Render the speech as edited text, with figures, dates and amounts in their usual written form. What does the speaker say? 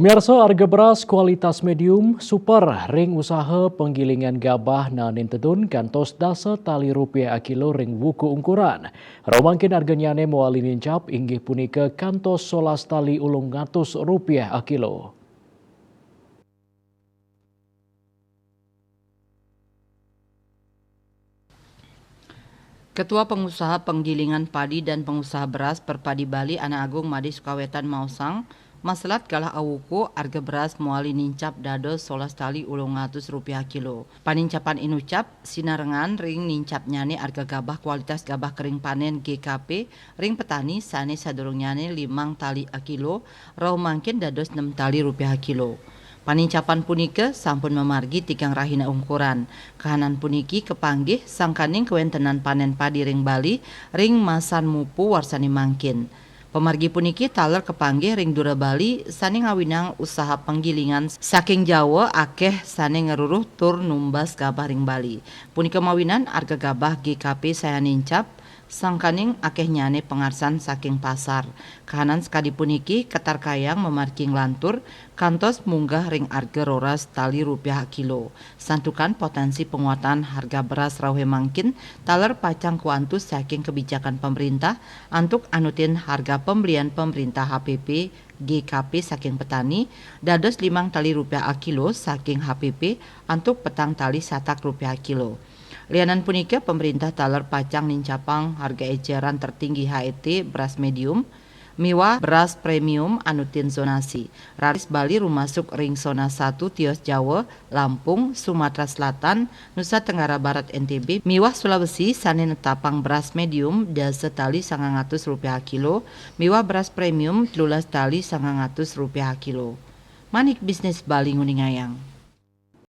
Pemirsa, harga beras kualitas medium super ring usaha penggilingan gabah na nintedun gantos dasa tali rupiah kilo ring wuku ukuran. Romangkin harganya ne muali nincap inggih punika kantos 11 tali ulung ngatus rupiah kilo. Ketua Pengusaha Penggilingan Padi dan Pengusaha Beras Perpadi Bali Ana Agung Madi Sukawetan Mausang, masalat galah awuku harga beras muali nincap dados 11 tali ulung ngatus rupiah kilo. Panincapan inucap sinarengan ring nincap nyane harga gabah kualitas gabah kering panen GKP ring petani sane sadurung nyane 5 tali a kilo, rauh mangkin dados 6 tali rupiah kilo. Panincapan punika sampun memargi tigang rahina ukuran. Kahanan puniki kepanggih sangkaning kewentenan panen padi ring Bali ring masan mupu warsani mangkin. Pemargi puniki taler kepanggih ring Dura Bali sane ngawinang usaha penggilingan saking Jawa akeh sane ngeruruh tur numbas gabah ring Bali. Punika mawinan harga gabah GKP saya nincap sangkaning akeh nyane pengarsan saking pasar. Kahanan sekadi puniki ketar kayang memarking lantur kantos munggah ring harga roras tali rupiah kilo. Santukan potensi penguatan harga beras rauhe mangkin taler pacang kuantus saking kebijakan pemerintah antuk anutin harga pembelian pemerintah HPP GKP saking petani dados 5 tali rupiah kilo saking HPP antuk petang tali satak rupiah kilo. Lianan punika pemerintah taler pacang nincapang harga eceran tertinggi HET beras medium miwa beras premium anutin zonasi. Raris Bali rumasuk ring zona 1 Tios Jawa, Lampung, Sumatera Selatan, Nusa Tenggara Barat NTB, miwah Sulawesi sane netapang beras medium dasa tali 900 rupiah kilo, miwah beras premium 13 tali 900 rupiah kilo. Manik bisnis Bali nguningayang.